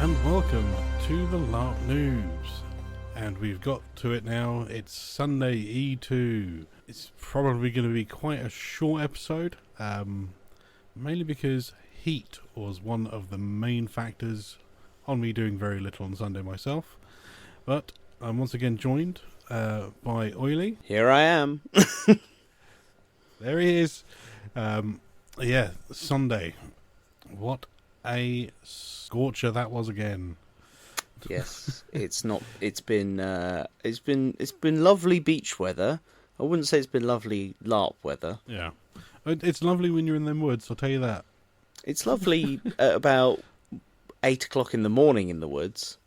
and welcome to the LARP News. And we've got to it now. It's Sunday E2. It's probably going to be quite a short episode, mainly because heat was one of the main factors on me doing very little on Sunday myself. But I'm once again joined by Oily. Here I am. There he is. Sunday. What a scorcher that was again. Yes, it's been lovely beach weather. I wouldn't say it's been lovely LARP weather. Yeah. It's lovely when you're in them woods, I'll tell you that. It's lovely at about 8 o'clock in the morning in the woods.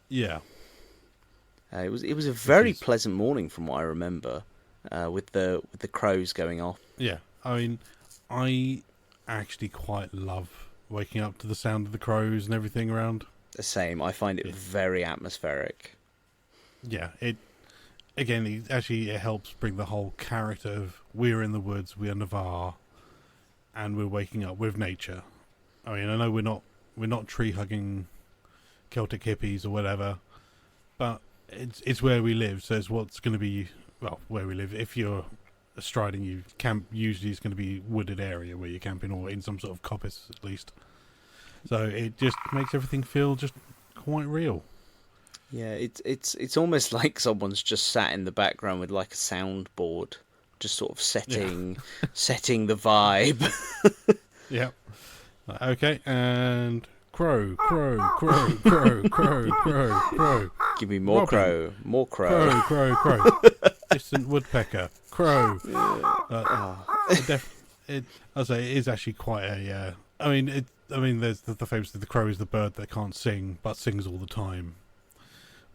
Yeah. It was a very pleasant morning from what I remember, with the crows going off. Yeah. I mean, I actually quite love waking up to the sound of the crows and everything around. The same. I find it very atmospheric. Yeah. It helps bring the whole character of we're in the woods, we're Navarre, and we're waking up with nature. I mean, I know we're not tree hugging Celtic hippies or whatever, but it's where we live, so it's what's going to be, well, where we live. If you're striding, you camp, usually it's going to be wooded area where you're camping, or in some sort of coppice at least. So it just makes everything feel just quite real. Yeah, it's almost like someone's just sat in the background with like a soundboard, just sort of setting the vibe. Yeah. Okay, and crow. Give me more Robin. crow. Crow. Distant woodpecker. Crow. I'll say it is actually quite a. There's the famous the crow is the bird that can't sing but sings all the time.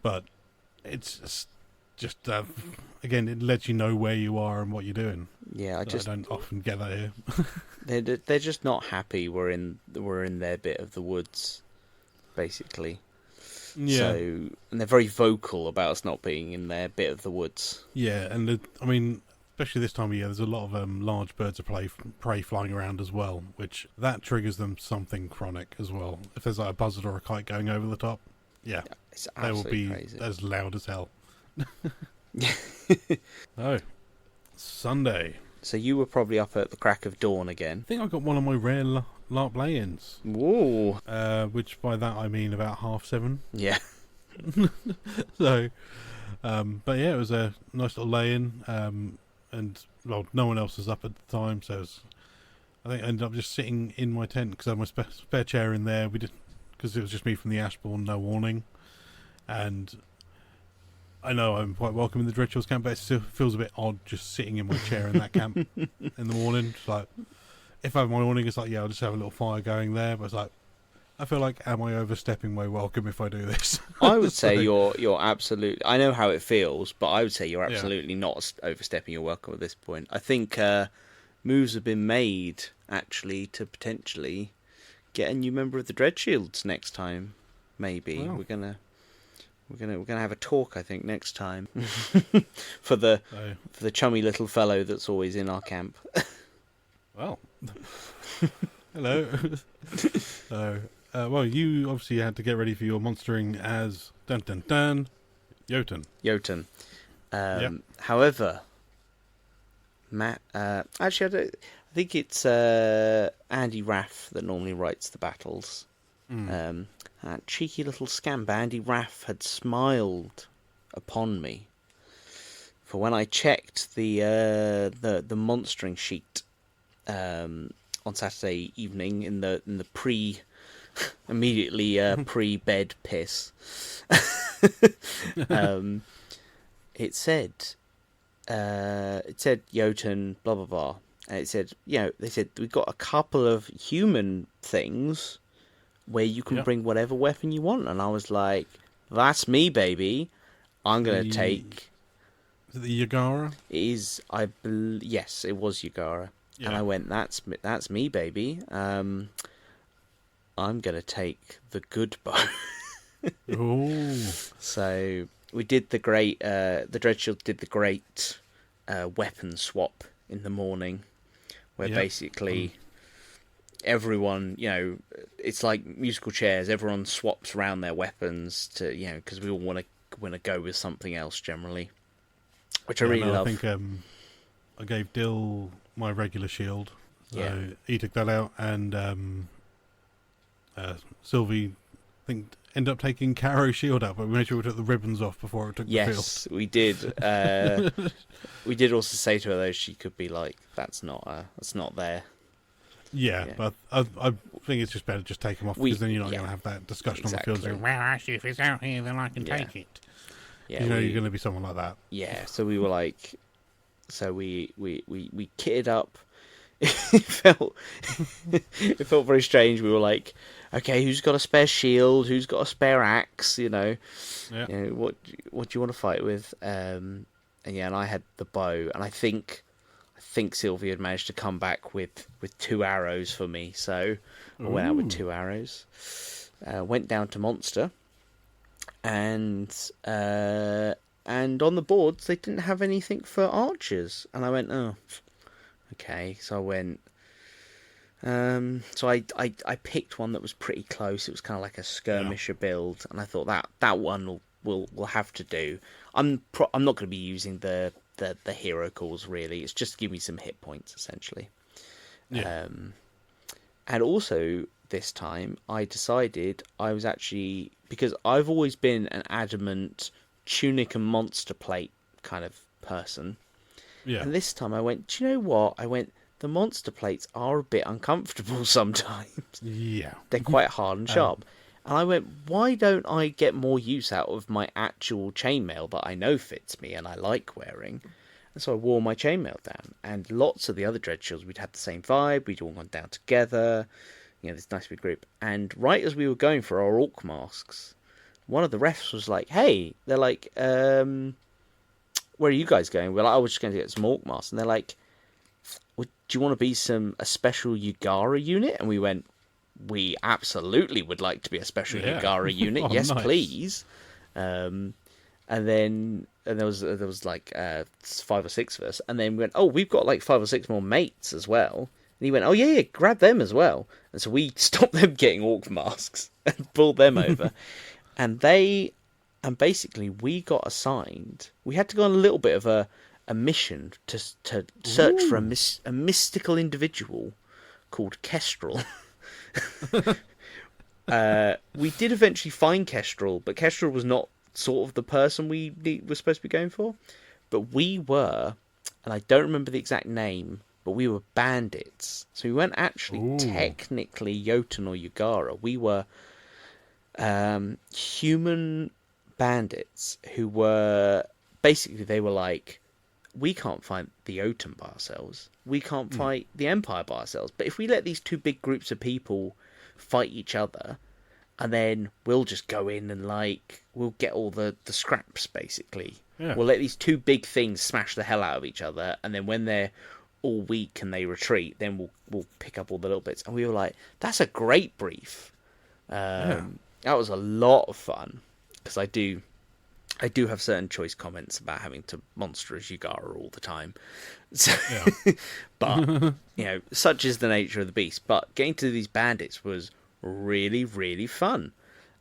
But it's just again, it lets you know where you are and what you're doing. Yeah, I don't often get that here. They're just not happy. We're in their bit of the woods, basically. Yeah. So, and they're very vocal about us not being in their bit of the woods. Yeah, and especially this time of year, there's a lot of large birds of prey flying around as well, which that triggers them something chronic as well. If there's like a buzzard or a kite going over the top, it's they will be crazy. As loud as hell. Oh, Sunday. So you were probably up at the crack of dawn again. I think I got one of my rare LARP lay-ins. Ooh. Which by that I mean about 7:30. Yeah. So, but yeah, it was a nice little lay-in. And well, no one else was up at the time, so I think I ended up just sitting in my tent because I had my spare chair in there. Because it was just me from the Ashbourne, no warning, and I know I'm quite welcome in the Dreadchills camp, but it still feels a bit odd just sitting in my chair in that camp in the morning. It's like, if I have my warning, it's like, I'll just have a little fire going there, but it's like, I feel like, am I overstepping my welcome if I do this? I would say you're absolutely. I know how it feels, but I would say you're absolutely not overstepping your welcome at this point. I think moves have been made actually to potentially get a new member of the Dreadshields next time. Maybe we're gonna have a talk. I think next time for the chummy little fellow that's always in our camp. Well, hello. Well, you obviously had to get ready for your monstering as Jotun. However, Matt, actually, I think it's Andy Raff that normally writes the battles. That cheeky little scamp, Andy Raff, had smiled upon me. For when I checked the monstering sheet on Saturday evening in the immediately pre-bed piss, it said Jotun blah blah blah, and it said they said we've got a couple of human things where you can bring whatever weapon you want, and I was like, that's me, baby. I'm gonna take. Is it the Yagara? Yes, it was Yagara. Yeah. And I went, that's me, baby. I'm gonna take the good bow. Oh. So we did the Dreadshield did the great weapon swap in the morning, where basically everyone, it's like musical chairs. Everyone swaps around their weapons to, because we all want to go with something else generally, which I Yeah, really no, I love. think I gave Dill my regular shield, Yeah. so he took that out, and Sylvie, I think, ended up taking Caro's shield out, but we made sure we took the ribbons off before it took the field. Yes, we did. We did also say to her though she could be like, that's not there. Yeah, Yeah. but I think it's just better to just take them off, because then you're not going to have that discussion exactly. on the field. Well, actually, if it's out here, then I can take it. Yeah, You're going to be someone like that. Yeah, so we were like, we kitted up. It felt very strange. We were like, okay, who's got a spare shield? Who's got a spare axe? Yeah. What do you want to fight with? And I had the bow, and I think Sylvia had managed to come back with 2 arrows for me, so I went out with 2 arrows. Went down to Monster, and on the boards they didn't have anything for archers, and I went, oh, okay. So I went. So I picked one that was pretty close. It was kind of like a skirmisher build, and I thought that one will have to do. I'm not going to be using the hero calls really. It's just to give me some hit points essentially. Yeah. And also this time I decided I was actually, because I've always been an adamant tunic and monster plate kind of person. Yeah. And this time I went, do you know what? The monster plates are a bit uncomfortable sometimes. Yeah. They're quite hard and sharp. And I went, why don't I get more use out of my actual chainmail that I know fits me and I like wearing? And so I wore my chainmail down. And lots of the other dread shields, we'd had the same vibe. We'd all gone down together. This nice big group. And right as we were going for our orc masks, one of the refs was like, hey, they're like, where are you guys going? We're like, oh, we're just going to get some orc masks. And they're like, do you want to be a special Yugara unit? And we went, we absolutely would like to be a special Yugara unit. Oh, yes, nice. please. And there was like 5 or 6 of us. And then we went, oh, we've got like 5 or 6 more mates as well. And he went, oh yeah, grab them as well. And so we stopped them getting orc masks and pulled them over. And basically we got assigned. We had to go on a little bit of a mission to search for a mystical individual called Kestrel. We did eventually find Kestrel, but Kestrel was not sort of the person we were supposed to be going for. But we were, and I don't remember the exact name, but we were bandits. So we weren't actually technically Jotun or Yugara. We were human bandits who were, basically they were like, we can't fight the Jotun by ourselves. We can't fight the Empire by ourselves. But if we let these 2 big groups of people fight each other, and then we'll just go in and we'll get all the scraps basically. Yeah. We'll let these 2 big things smash the hell out of each other, and then when they're all weak and they retreat, then we'll pick up all the little bits. And we were like, that's a great brief. That was a lot of fun, because I do have certain choice comments about having to monster as Yugara all the time. So, but, such is the nature of the beast. But getting to these bandits was really, really fun.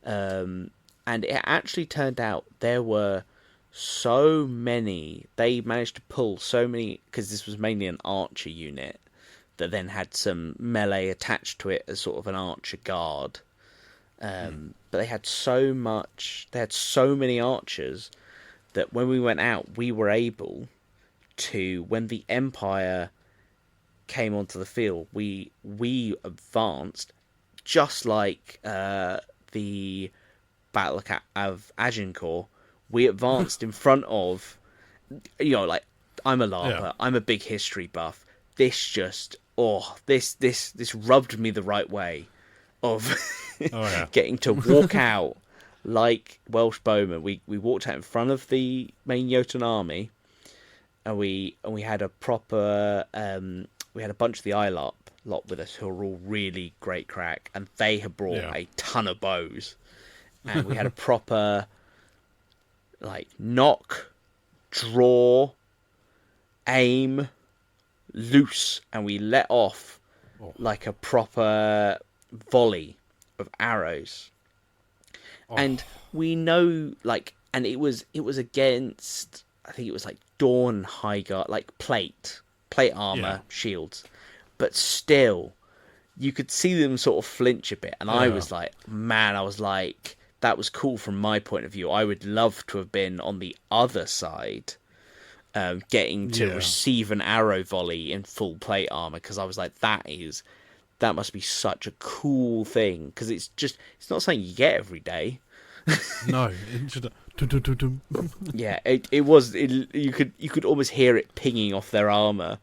And it actually turned out there were so many. They managed to pull so many, because this was mainly an archer unit that then had some melee attached to it as sort of an archer guard. But they had so many archers that when we went out, we were able to, when the Empire came onto the field, we advanced just like the Battle of Agincourt. We advanced in front of, like, I'm a LARPer, I'm a big history buff. This rubbed me the right way of getting to walk out like Welsh bowmen. We walked out in front of the main Jotun army, and we had a proper we had a bunch of the lot with us who were all really great crack, and they had brought a ton of bows, and we had a proper knock, draw, aim, loose, and we let off Oh. like a proper volley of arrows. Oh. And we know, like, and it was against, I think it was like Dawn High Guard, like plate armor shields, but still, you could see them sort of flinch a bit. And I was like, man, that was cool from my point of view. I would love to have been on the other side, getting to receive an arrow volley in full plate armor, because I was like, that must be such a cool thing, because it's not something you get every day. No, it should. Yeah, it was. You could almost hear it pinging off their armor,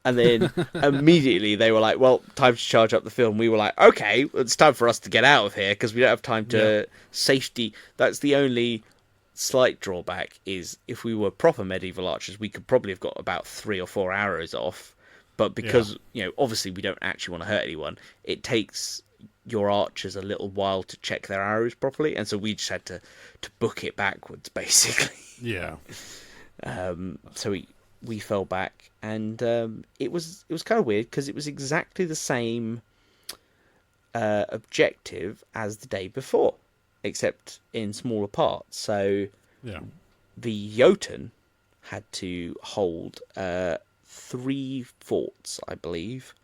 and then immediately they were like, "Well, time to charge up the field." And we were like, "Okay, it's time for us to get out of here because we don't have time to safety." That's the only slight drawback, is if we were proper medieval archers, we could probably have got about 3 or 4 arrows off. But because obviously we don't actually want to hurt anyone, it takes your archers a little while to check their arrows properly, and so we just had to book it backwards, basically. Yeah. So we fell back, and it was kind of weird because it was exactly the same objective as the day before, except in smaller parts. So the Jotun had to hold 3 forts, I believe,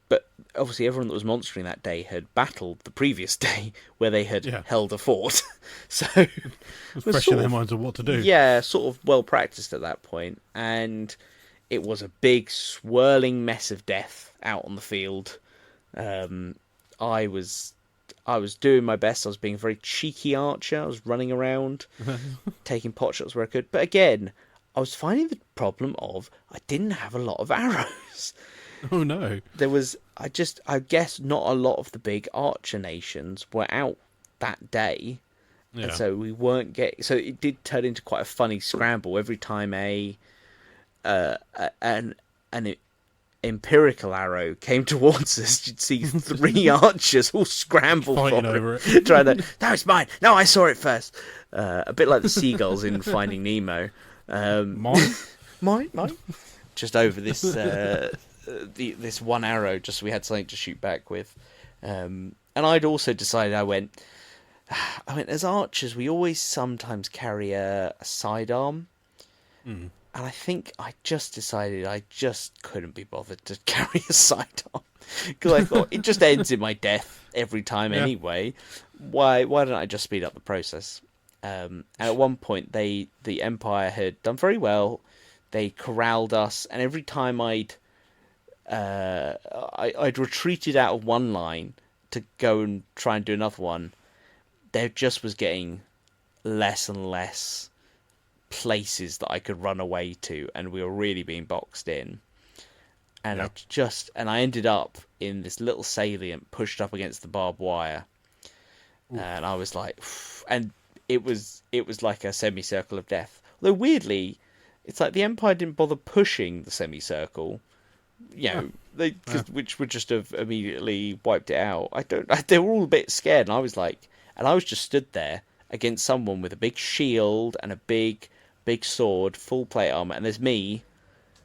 but obviously everyone that was monstering that day had battled the previous day where they had held a fort. So it was fresh in their minds of what to do. Yeah, sort of well practiced at that point. And it was a big swirling mess of death out on the field. I was doing my best. I was being a very cheeky archer. I was running around, taking pot shots where I could. But again, I was finding the problem of I didn't have a lot of arrows. Oh no! There was, I guess not a lot of the big archer nations were out that day, and so we weren't getting. So it did turn into quite a funny scramble every time an empirical arrow came towards us. You'd see 3 archers all scramble fighting for over it, trying to. No, it's mine. No, I saw it first. A bit like the seagulls in Finding Nemo. Mine. Just over this. This one arrow, just so we had something to shoot back with. And I'd also decided, I went, as archers, we always sometimes carry a sidearm. And I think I just decided I just couldn't be bothered to carry a sidearm. Because I thought, it just ends in my death every time anyway. Why don't I just speed up the process? And at one point, the Empire had done very well. They corralled us, and every time I'd retreated out of one line to go and try and do another one, there just was getting less and less places that I could run away to, and we were really being boxed in. And I ended up in this little salient pushed up against the barbed wire. Ooh. And I was like, and it was like a semicircle of death. Although weirdly, it's like the Empire didn't bother pushing the semicircle. Which would just have immediately wiped it out. They were all a bit scared, and I was just stood there against someone with a big shield and a big sword, full plate armor, and there's me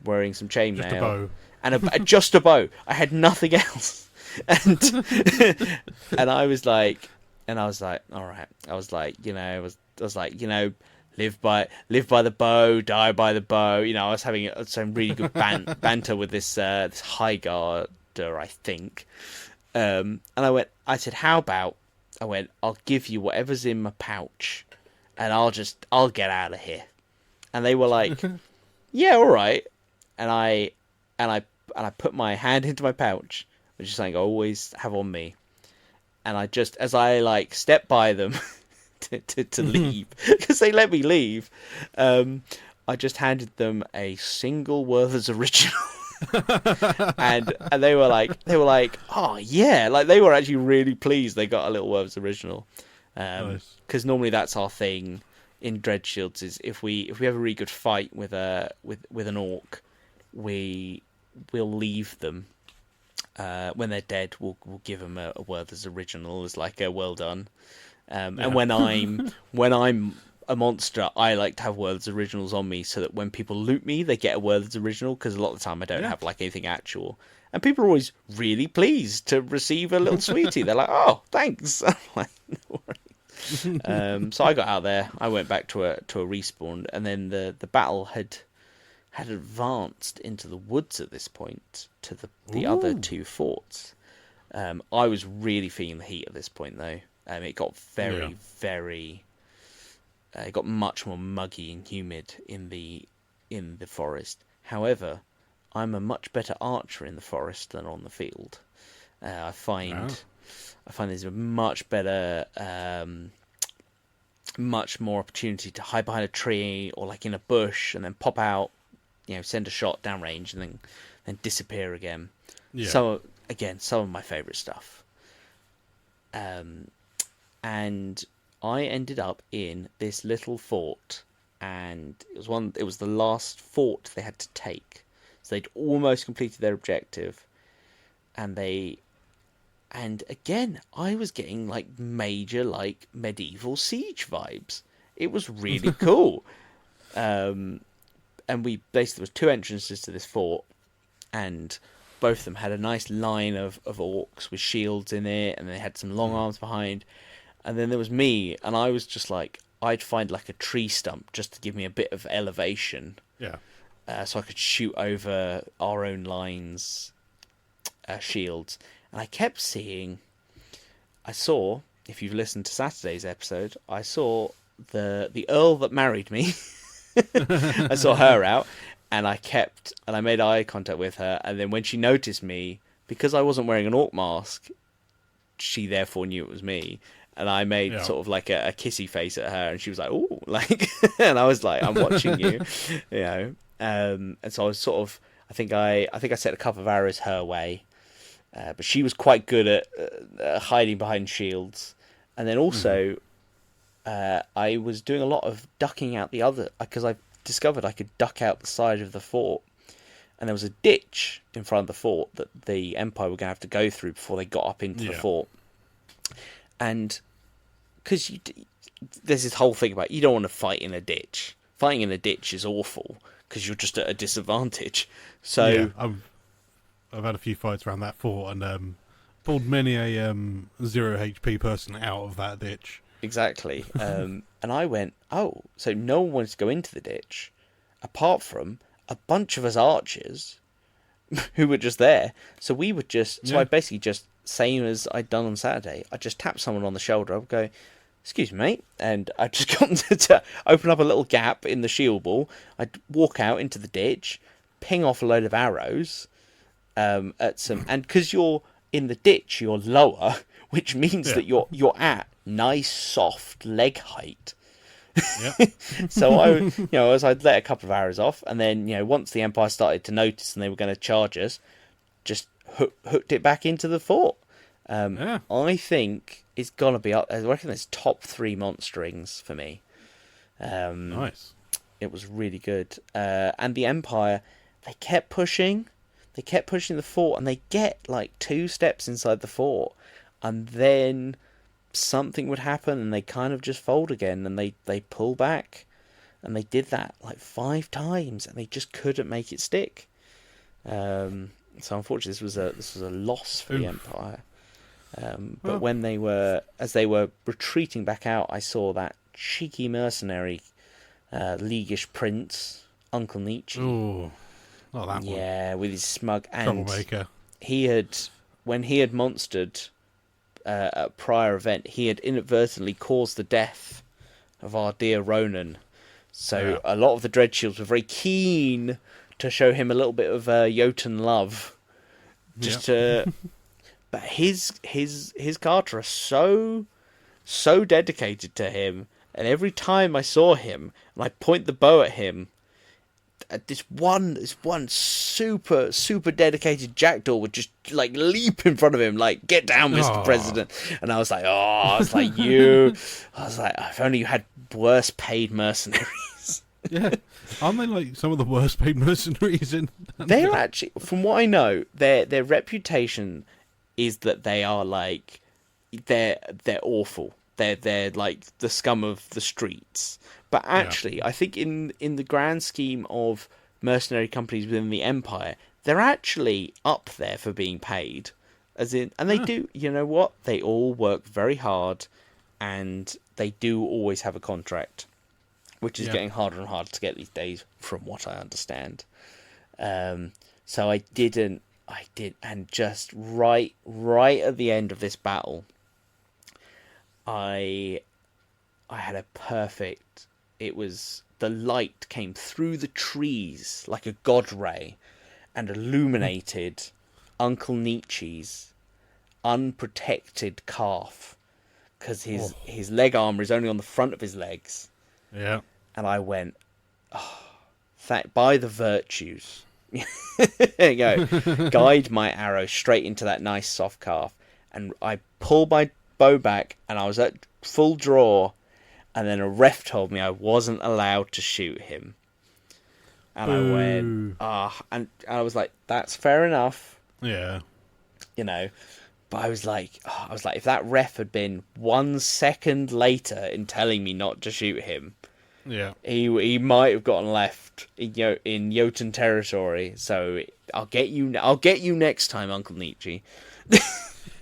wearing some chainmail and just a bow. I had nothing else, and I was like, all right. I was like, live by the bow, die by the bow. I was having some really good banter with this high guarder, I think. And I said, how about, I'll give you whatever's in my pouch, and I'll get out of here. And they were like, yeah, all right. And I put my hand into my pouch, which is something I always have on me. And I just, as I stepped by them to leave, because they let me leave, I just handed them a single Werther's original. and they were like, oh yeah, they were actually really pleased they got a little Werther's original. Because normally that's our thing in Dread Shields, is if we have a really good fight with an orc, we'll leave them. When they're dead, we'll give them a Werther's original as like a well done. And when I'm a monster, I like to have World's Originals on me so that when people loot me, they get a World's Original, because a lot of the time I don't have like anything actual. And people are always really pleased to receive a little sweetie. They're like, oh, thanks. I'm like, no worries. So I got out there, I went back to a respawn, and then the battle had advanced into the woods at this point to the other two forts. I was really feeling the heat at this point, though. It got very... it got much more muggy and humid in the forest. However, I'm a much better archer in the forest than on the field. I find there's a much better, much more opportunity to hide behind a tree or like in a bush and then pop out, send a shot downrange and then disappear again. Yeah. So again, some of my favourite stuff. And I ended up in this little fort, and it was the last fort they had to take. So they'd almost completed their objective, and again, I was getting like major like medieval siege vibes. It was really cool. And we basically, there was two entrances to this fort, and both of them had a nice line of orcs with shields in it, and they had some long arms behind. And then there was me, and I was just like, I'd find like a tree stump just to give me a bit of elevation. Yeah. So I could shoot over our own lines, shields. And I kept seeing, if you've listened to Saturday's episode, I saw the Earl that married me. I saw her out, and I made eye contact with her. And then when she noticed me, because I wasn't wearing an orc mask, she therefore knew it was me. And I made sort of like a kissy face at her, and she was like, "Ooh," like, and I was like, "I'm watching you," And so I was sort of, I think I set a couple of arrows her way, but she was quite good at hiding behind shields. And then also, I was doing a lot of ducking out the other, because I discovered I could duck out the side of the fort, and there was a ditch in front of the fort that the Empire were going to have to go through before they got up into the fort. And because there's this whole thing about you don't want to fight in a ditch. Fighting in a ditch is awful because you're just at a disadvantage. So I've had a few fights around that fort and pulled many a 0 HP person out of that ditch. Exactly. And I went, so no one wanted to go into the ditch, apart from a bunch of us archers who were just there. So we would I basically just, same as I'd done on Saturday, I just tap someone on the shoulder. I would go, "Excuse me, mate," and I just got to open up a little gap in the shield wall. I'd walk out into the ditch, ping off a load of arrows at some, and because you're in the ditch, you're lower, which means that you're at nice soft leg height. Yep. So as I'd let a couple of arrows off, and then once the Empire started to notice and they were going to charge us, just hooked it back into the fort. I think it's gonna be up. I reckon it's top 3 monsterings for me. Nice. It was really good. And the Empire, they kept pushing the fort, and they get like 2 steps inside the fort, and then something would happen, and they kind of just fold again, and they pull back, and they did that like 5 times, and they just couldn't make it stick. So unfortunately, this was a loss for the Empire. But when they were retreating back out, I saw that cheeky mercenary, Leaguish Prince, Uncle Nietzsche. Oh, not that one. Yeah, with his smug and troublemaker. When he had monstered at a prior event, he had inadvertently caused the death of our dear Ronan. So a lot of the Dreadshields were very keen to show him a little bit of Jotun love, but his Carter are so dedicated to him, and every time I saw him and I point the bow at him, this one super dedicated jackdaw would just like leap in front of him, like, "Get down, Mr. President!" And I was like, if only you had worse paid mercenaries. Yeah, aren't they like some of the worst paid mercenaries in? They're actually, from what I know, their reputation is that they are like they're awful. they're like the scum of the streets. But actually, I think in the grand scheme of mercenary companies within the Empire, they're actually up there for being paid. As in, and they do, you know what? They all work very hard, and they do always have a contract, which is getting harder and harder to get these days, from what I understand. So I did, and just right at the end of this battle, I had a perfect. It was the light came through the trees like a god ray, and illuminated Uncle Nietzsche's unprotected calf, because his leg armor is only on the front of his legs. Yeah. And I went, by the virtues. There you go. Guide my arrow straight into that nice soft calf. And I pulled my bow back, and I was at full draw. And then a ref told me I wasn't allowed to shoot him. And I went, and I was like, that's fair enough. Yeah. You know. But I was like, if that ref had been 1 second later in telling me not to shoot him, he might have gotten left in Jotun territory. So I'll get you next time, Uncle Nietzsche.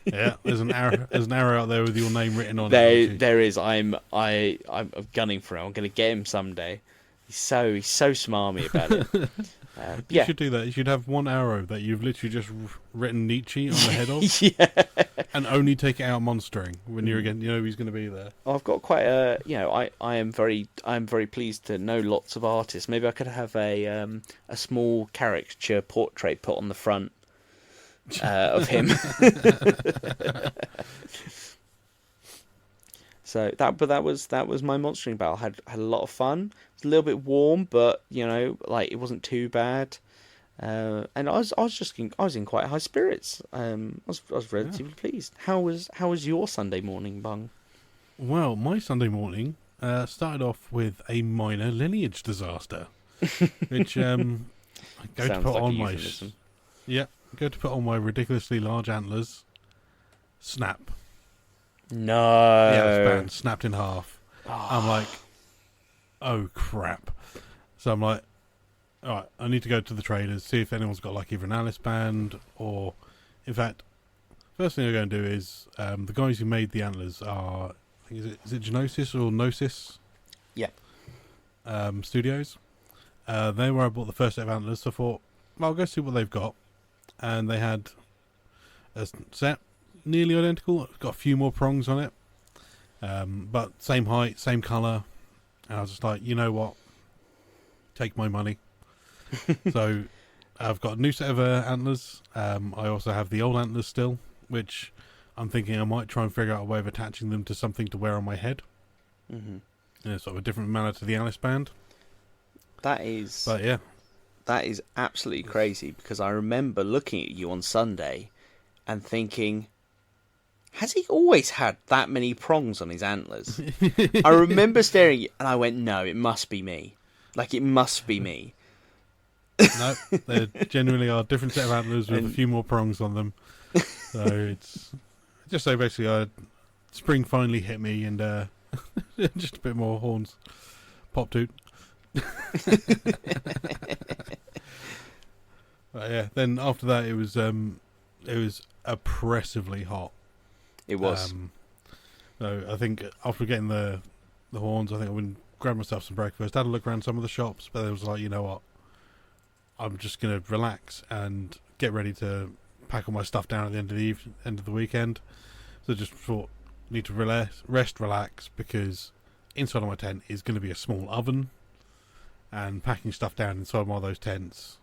Yeah, there's an arrow out there with your name written on it. There is. I'm gunning for him. I'm going to get him someday. He's so smarmy about it. You should do that. You should have one arrow that you've literally just written Nietzsche on the head of, and only take it out monstering when you're again. You know he's going to be there. I've got quite a. I am very pleased to know lots of artists. Maybe I could have a small caricature portrait put on the front of him. So that was my monstering battle. Had a lot of fun. It was a little bit warm, but it wasn't too bad. And I was in quite high spirits. I was relatively pleased. How was your Sunday morning, Bung? Well, my Sunday morning started off with a minor lineage disaster, which I go to put on my go to put on my ridiculously large antlers. Snap. No. Yeah, this band snapped in half. Oh. I'm like, oh crap. So I'm like, alright, I need to go to the traders, see if anyone's got like either an Alice band or, in fact, first thing I'm going to do is, the guys who made the antlers are, I think, is it Genosis or Gnosis? Yeah. Studios. They were where I bought the first set of antlers, so I thought, well, I'll go see what they've got. And they had a set nearly identical. It's got a few more prongs on it, but same height, same colour. And I was just like, you know what? Take my money. So I've got a new set of antlers. I also have the old antlers still, which I'm thinking I might try and figure out a way of attaching them to something to wear on my head. Mm-hmm. In a sort of a different manner to the Alice band. That is... But yeah. That is absolutely crazy, because I remember looking at you on Sunday and thinking, has he always had that many prongs on his antlers? I remember staring at you and I went, no, it must be me. Like, it must be me. No, there genuinely are different set of antlers with a few more prongs on them. So it's just so basically spring finally hit me and just a bit more horns. Pop toot. But yeah, then after that it was oppressively hot. It was. So I think after getting the horns, I think I went and grabbed myself some breakfast, had a look around some of the shops, but it was like, you know what, I'm just gonna relax and get ready to pack all my stuff down at the end of the weekend. So just thought, need to rest, relax, because inside of my tent is going to be a small oven, and packing stuff down inside one of those tents,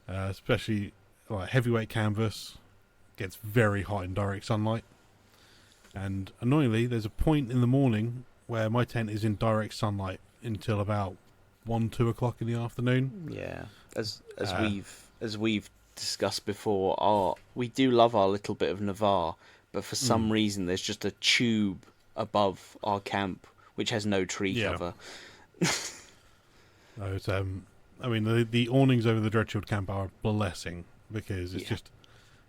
especially like heavyweight canvas, gets very hot in direct sunlight. And annoyingly, there's a point in the morning where my tent is in direct sunlight until about 1-2 o'clock in the afternoon. Yeah, as we've discussed before, we do love our little bit of Navarre, but for some reason there's just a tube above our camp which has no tree cover. No, it's I mean the awnings over the Dreadshield camp are a blessing, because it's just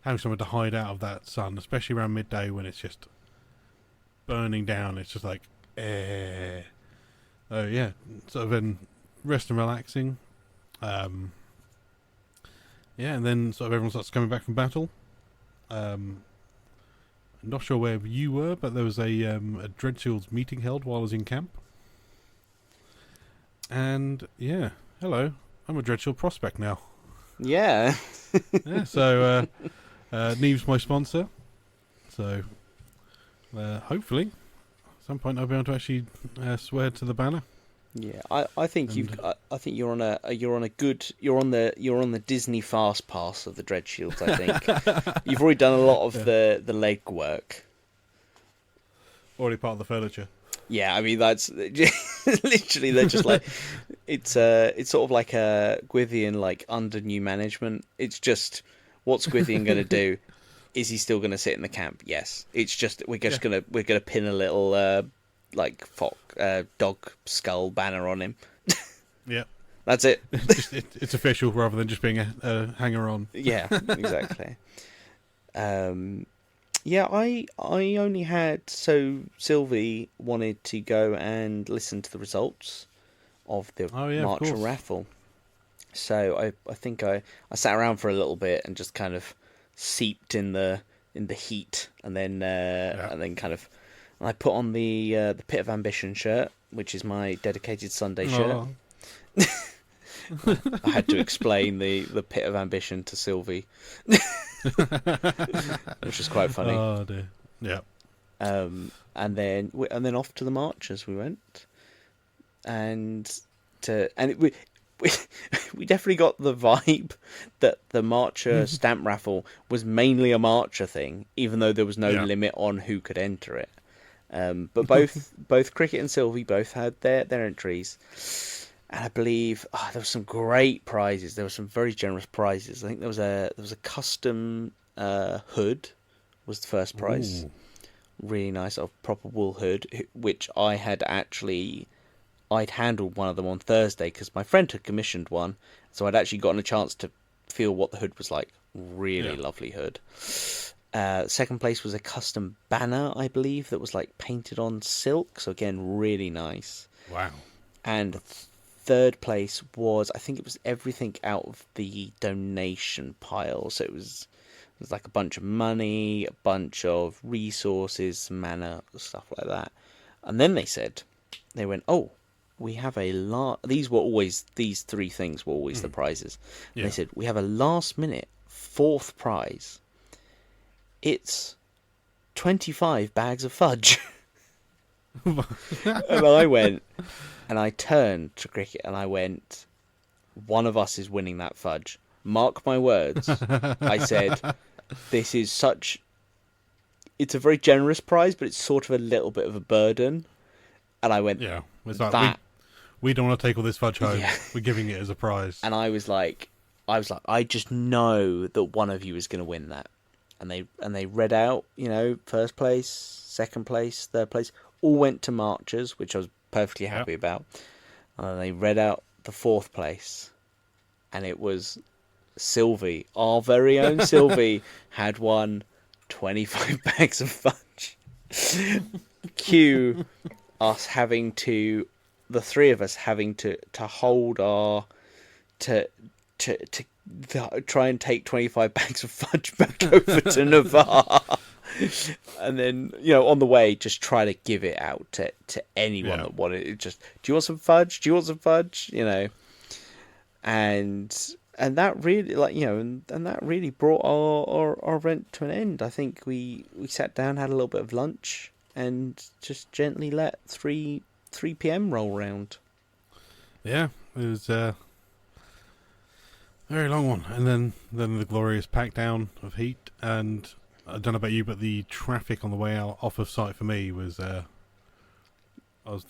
having somewhere to hide out of that sun, especially around midday when it's just burning down. It's just like, eh. Oh yeah, sort of then rest and relaxing. Um, yeah, and then sort of everyone starts coming back from battle. I'm not sure where you were, but there was a Dreadshields meeting held while I was in camp. And yeah, hello, I'm a Dreadshield prospect now. Yeah. Yeah, so Neve's my sponsor. So hopefully, at some point I'll be able to actually swear to the banner. Yeah, I think I think you're on the Disney fast pass of the Dreadshields. I think you've already done a lot of the leg work. Already part of the furniture. Yeah, I mean that's literally they're just like it's sort of like a Gwithian like under new management. It's just what's Gwithian going to do? Is he still going to sit in the camp? Yes. It's just we're gonna pin a little like dog skull banner on him. Yeah, that's it. It's official rather than just being a hanger on. Yeah, exactly. Yeah, I only had Sylvie wanted to go and listen to the results of the March raffle. So I think I sat around for a little bit and just kind of seeped in the heat, and then kind of I put on the Pit of Ambition shirt, which is my dedicated Sunday shirt. I had to explain the Pit of Ambition to Sylvie, which was quite funny. Oh dear. Yeah. And then off to the march as we went, we definitely got the vibe that the Marcher stamp raffle was mainly a Marcher thing, even though there was no limit on who could enter it. But both Cricket and Sylvie both had their entries, and I believe there were some great prizes. There were some very generous prizes. I think there was a custom hood was the first prize. Ooh. Really nice, sort of proper wool hood, which I'd handled one of them on Thursday because my friend had commissioned one, so I'd actually gotten a chance to feel what the hood was like. Really lovely hood. Second place was a custom banner, I believe, that was like painted on silk, so again, really nice. Wow. And third place was, I think it was everything out of the donation pile, so it was like a bunch of money, a bunch of resources, mana, stuff like that. And then they went, oh, we have these three things were always the prizes. Yeah. They said, we have a last minute fourth prize. It's 25 bags of fudge. And I went, and I turned to Cricket and I went, one of us is winning that fudge. Mark my words. I said, this is it's a very generous prize, but it's sort of a little bit of a burden. And I went, yeah, it's like, we don't want to take all this fudge home. Yeah. We're giving it as a prize. And I was like, I just know that one of you is going to win that. And they read out, first place, second place, third place, all went to marchers, which I was perfectly happy about. And they read out the fourth place, and it was Sylvie, our very own Sylvie, had won 25 bags of fudge. Cue us the three of us having to hold to try and take 25 bags of fudge back over to Navarre. And then, on the way, just try to give it out to anyone that wanted it. Just, do you want some fudge? Do you want some fudge? And that really, and that really brought our event to an end. I think we sat down, had a little bit of lunch, and just gently let 3 p.m. roll round. Yeah, it was a very long one. And then the glorious pack down of heat. And I don't know about you, but the traffic on the way out off of site for me was, I was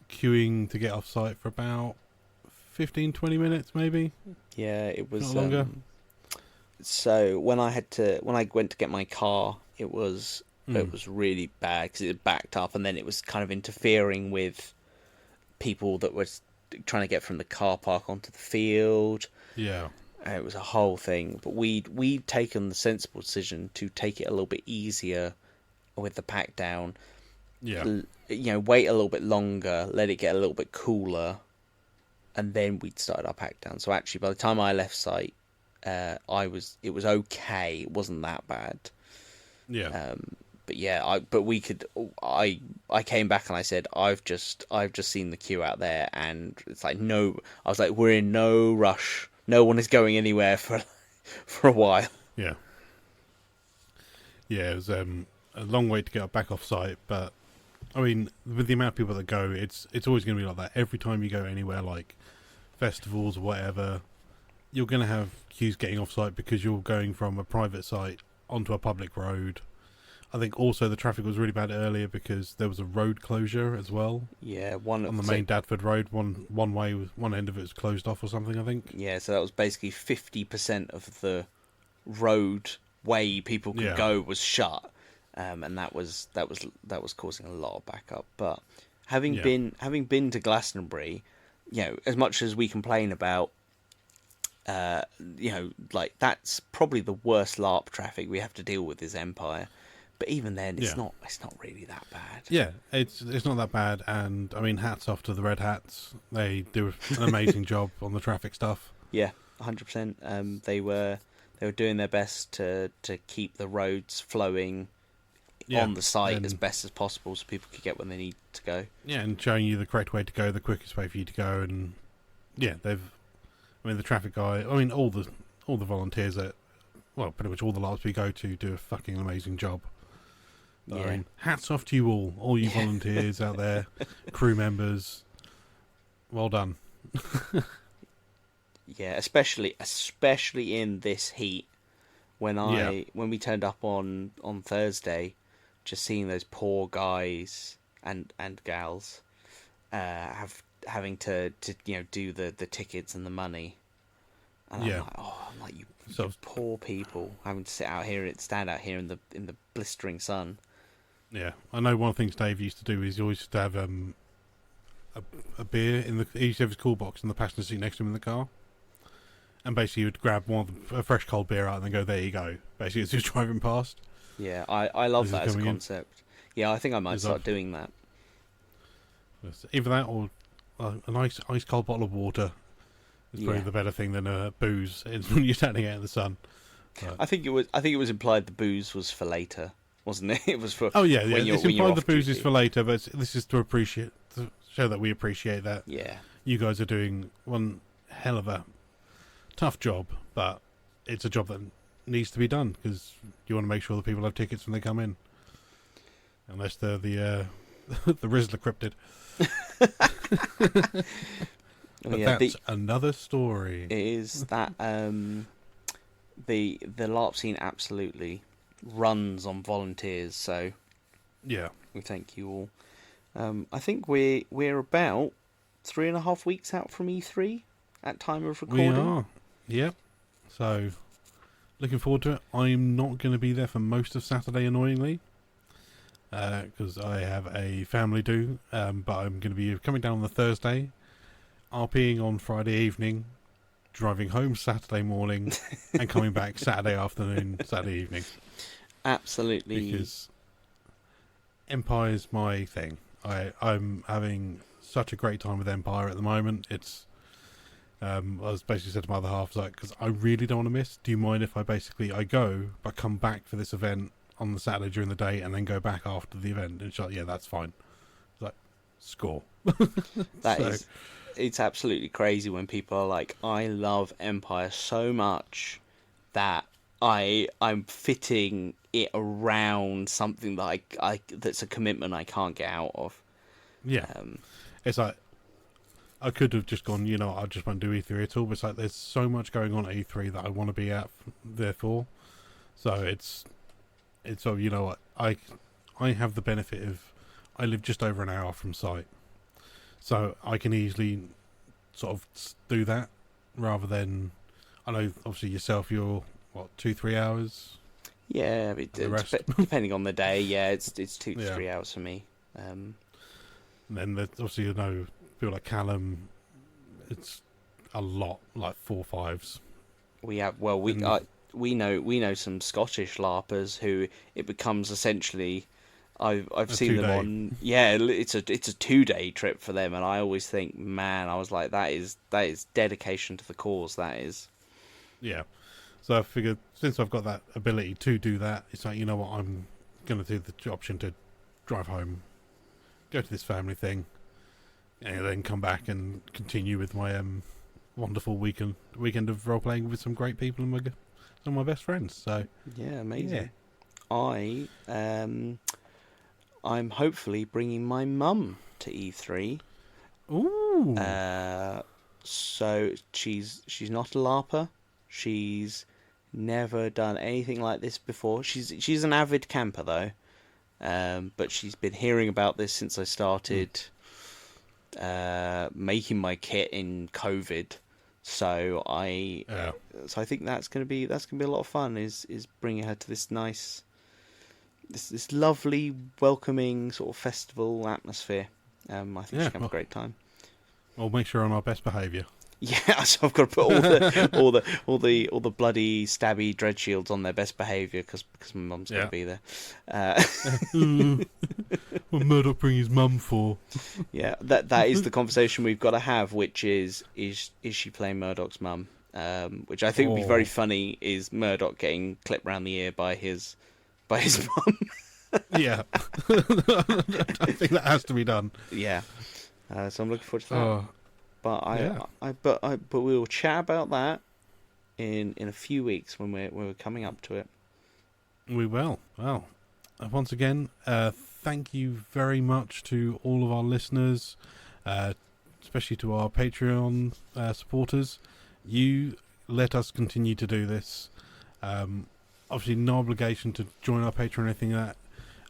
queuing to get off site for about 15-20 minutes maybe. Yeah, it was not longer. So when I went to get my car, it was really bad because it had backed up, and then it was kind of interfering with people that were trying to get from the car park onto the field. Yeah. It was a whole thing, but we'd taken the sensible decision to take it a little bit easier with the pack down, Yeah. Wait a little bit longer, let it get a little bit cooler, and then we'd started our pack down. So actually, by the time I left site, it was okay. It wasn't that bad. Yeah. But yeah, I came back and I said, I've just seen the queue out there, and it's like, no, I was like, we're in no rush. No one is going anywhere for for a while. Yeah. Yeah, it was a long way to get back off site, but I mean, with the amount of people that go, it's always going to be like that. Every time you go anywhere, like festivals or whatever, you're going to have queues getting off site because you're going from a private site onto a public road. I think also the traffic was really bad earlier because there was a road closure as well. Yeah, on the main Dadford Road, one way, one end of it was closed off or something, I think. Yeah, so that was basically 50% of the road way people could go was shut, and that was causing a lot of backup. But having been to Glastonbury, as much as we complain about, like that's probably the worst LARP traffic we have to deal with is Empire. But even then, it's not really that bad. Yeah, it's not that bad, and I mean, hats off to the Red Hats. They do an amazing job on the traffic stuff. Yeah, 100%. They were doing their best to keep the roads flowing on the site as best as possible, so people could get where they need to go. Yeah, and showing you the correct way to go, the quickest way for you to go, and the traffic guy. I mean, all the volunteers pretty much all the LARPs we go to do a fucking amazing job. I mean, hats off to you all you volunteers out there, crew members. Well done. Yeah, especially in this heat. When we turned up on Thursday, just seeing those poor guys and gals having to do the tickets and the money. And I'm like, you poor people having to stand out here in the blistering sun. Yeah, I know one of the things Dave used to do is he always used to have a beer he used to have his cool box in the passenger seat next to him in the car. And basically he would grab a fresh cold beer out and then go, there you go. Basically as he was driving past. Yeah, I love that as a concept. Yeah, I think I might start doing that. Either that or a nice ice cold bottle of water is probably the better thing than booze when you're standing out in the sun. But I think it was implied the booze was for later, wasn't it? It was for It's implied the booze is for later, but this is to show that we appreciate that. Yeah, you guys are doing one hell of a tough job, but it's a job that needs to be done because you want to make sure that people have tickets when they come in, unless they're the the Rizzler cryptid. But that's another story. It is that the LARP scene absolutely runs on volunteers, so yeah, we thank you all. I think we're about 3.5 weeks out from E3 at time of recording. We are. Yep. So looking forward to it. I'm not going to be there for most of Saturday, annoyingly, because I have a family do. But I'm going to be coming down on the Thursday, RPing on Friday evening, driving home Saturday morning, and coming back Saturday afternoon, Saturday evening. Absolutely. Because Empire's my thing. I'm having such a great time with Empire at the moment. It's I was basically said to my other half, because I really don't want to miss. Do you mind if I go, but come back for this event on the Saturday during the day, and then go back after the event? And she's like, yeah, that's fine. It's like, score. It's absolutely crazy when people are like, I love Empire so much that I'm fitting it around something that I that's a commitment I can't get out of. Yeah, it's like I could have just gone, I just won't do E3 at all. But it's like there's so much going on at E3 that I want to be there for. So it's what I have the benefit of I live just over an hour from site, so I can easily sort of do that rather than I know obviously yourself you're 2-3 hours. Yeah, depending on the day. Yeah, it's 2 to 3 hours for me. And then there's obviously people like Callum, it's a lot, like 4-5s. We have we know some Scottish LARPers who it becomes essentially I've seen them on. Yeah, it's a 2-day trip for them, and I always think, man, I was like, that is dedication to the cause. That is. Yeah. So I figured since I've got that ability to do that, it's like, you know what, I'm going to do the option to drive home, go to this family thing, and then come back and continue with my wonderful weekend of role playing with some great people and some of my best friends. So yeah, amazing. Yeah. I'm hopefully bringing my mum to E3. Ooh. So she's not a LARPer. She's never done anything like this before. She's an avid camper though, but she's been hearing about this since I started making my kit in COVID. So I think that's gonna be a lot of fun. Is bringing her to this nice, this lovely, welcoming sort of festival atmosphere. I think she'll have a great time. We'll make sure on our best behaviour. Yeah, so I've got to put all the bloody stabby dread shields on their best behaviour because my mum's going to be there. What Murdoch bring his mum for? Yeah, that is the conversation we've got to have, which is she playing Murdoch's mum? Which I think would be very funny. Is Murdoch getting clipped round the ear by his mum? Yeah, I think that has to be done. Yeah, so I'm looking forward to that. But we will chat about that in a few weeks when we're coming up to it. We will. Well, once again, thank you very much to all of our listeners, especially to our Patreon supporters. You let us continue to do this. Obviously, no obligation to join our Patreon or anything like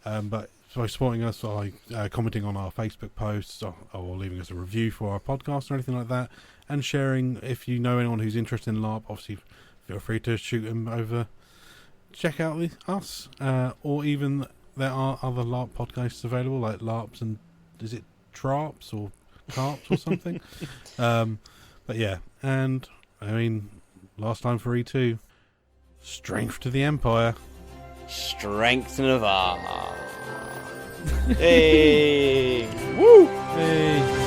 that, but by supporting us by commenting on our Facebook posts or leaving us a review for our podcast or anything like that, and sharing. If you know anyone who's interested in LARP, obviously feel free to shoot them over. Check out us, or even there are other LARP podcasts available, like LARPs and is it Traps or Carps or something? But yeah, and I mean, last time for E2, strength to the Empire, strength to Navarre. Hey! Woo! Hey!